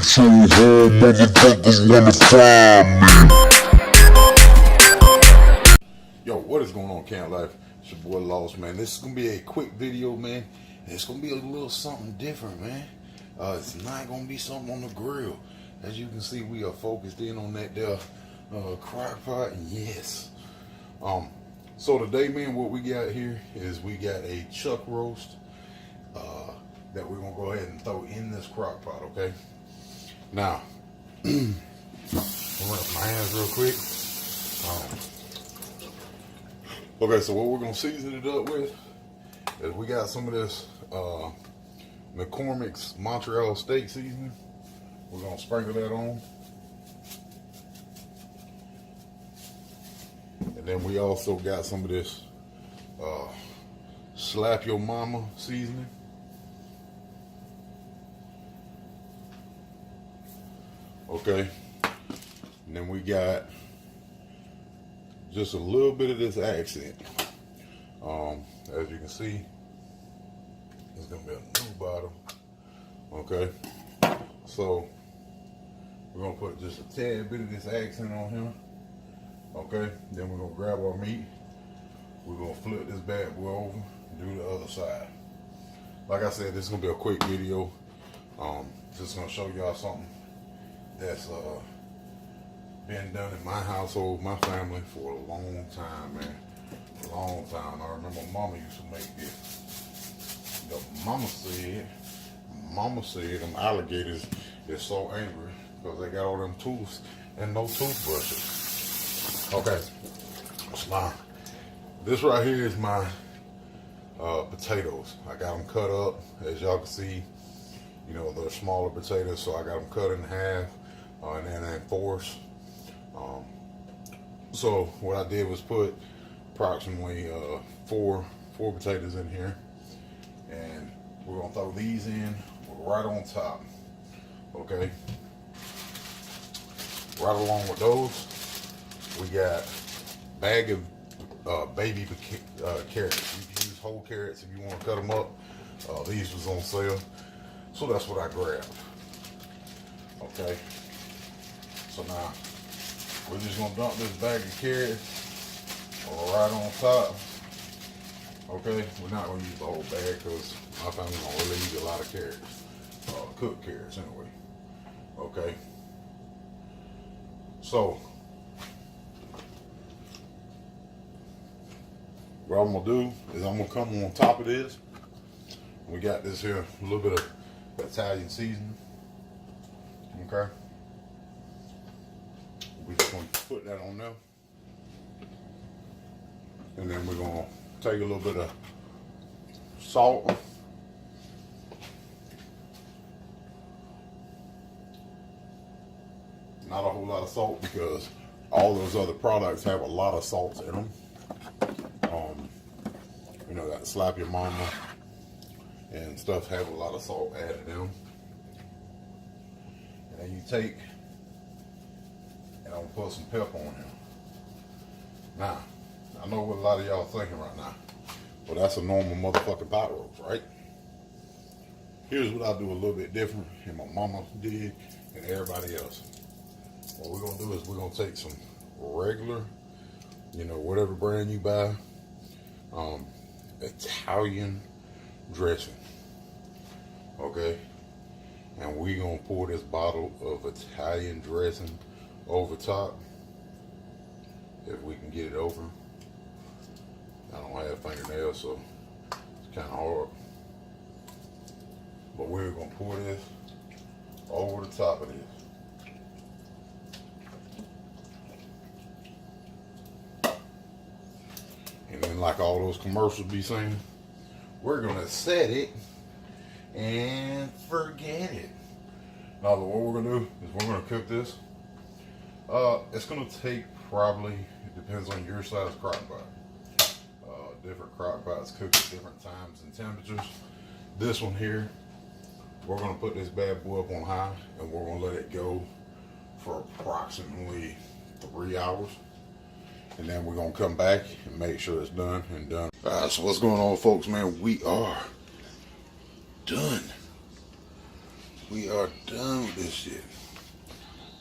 so hard, motherfuckers wanna find me. Yo, what is going on, Camp Life? It's your boy Lost, man. This is gonna be a quick video, man. And it's gonna be a little something different, man. It's not gonna be something on the grill. As you can see, we are focused in on that there Crockpot, and yes. So today, man, what we got here is we got a chuck roast that we're gonna go ahead and throw in this Crockpot, okay? Now, I'll rinse my hands real quick. Okay, so what we're gonna season it up with is we got some of this McCormick's Montreal steak seasoning. We're gonna sprinkle that on. And then we also got some of this Slap Your Mama seasoning. Okay. And then we got just a little bit of this accent. As you can see, it's gonna be a new bottle. Okay. So we're gonna put just a tad bit of this accent on here. Okay, then we're gonna grab our meat. We're gonna flip this bad boy over and do the other side. Like I said, this is gonna be a quick video. Just gonna show y'all something that's been done in my household, my family, for a long time, man. A long time. I remember Mama used to make this. The Mama said them alligators is so angry because they got all them tools and no toothbrushes. Okay, so this right here is my potatoes. I got them cut up, as y'all can see. You know, they're smaller potatoes, so I got them cut in half and then in fours. So what I did was put approximately four potatoes in here, and we're gonna throw these in right on top. Okay. Right along with those, we got a bag of baby carrots. You can use whole carrots if you want to cut them up. These was on sale, so that's what I grabbed. Okay. So now we're just gonna dump this bag of carrots right on top. Okay. We're not gonna use the whole bag because my family don't really eat a lot of carrots. Cooked carrots anyway. Okay. So, what I'm gonna do is I'm gonna come on top of this. We got this here, a little bit of Italian seasoning. Okay. We're just gonna put that on there. And then we're gonna take a little bit of salt. Not a whole lot of salt because all those other products have a lot of salts in them. You know, that Slap Your Mama and stuff have a lot of salt added in them. And then you take, and I'm gonna put some pepper on here. Now, I know what a lot of y'all thinking right now. Well, that's a normal motherfucking pot roast, right? Here's what I do a little bit different, and my mama did, and everybody else. What we're gonna do is we're gonna take some regular, you know, whatever brand you buy, Italian dressing, okay? And we're gonna pour this bottle of Italian dressing over top, if we can get it open. I don't have fingernails, so it's kind of hard. But we're gonna pour this over the top of this. And then, like all those commercials be saying, we're gonna set it and forget it. Now, what we're gonna do is we're gonna cook this. It's gonna take probably, it depends on your size crockpot. Different crockpots cook at different times and temperatures. This one here, we're gonna put this bad boy up on high, and we're gonna let it go for approximately 3 hours. And then we're gonna come back and make sure it's done and done. So what's going on, folks, man? We are done. we are done with this shit.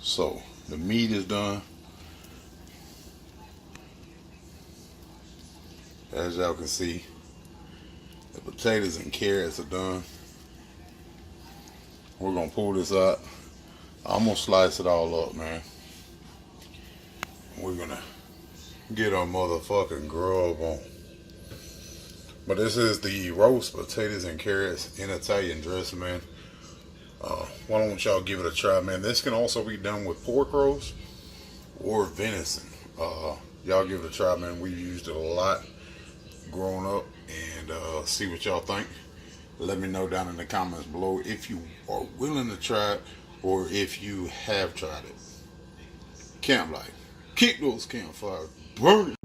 So the meat is done. As y'all can see, the potatoes and carrots are done. We're gonna pull this out. I'm gonna slice it all up, man. We're gonna get our motherfucking grub on. But this is the roast potatoes and carrots in Italian dressing, man. Why don't y'all give it a try, man? This can also be done with pork roast or venison. Y'all give it a try, man. We've used it a lot growing up, and see what y'all think. Let me know down in the comments below if you are willing to try it or if you have tried it. Camp life. Keep those campfires burning.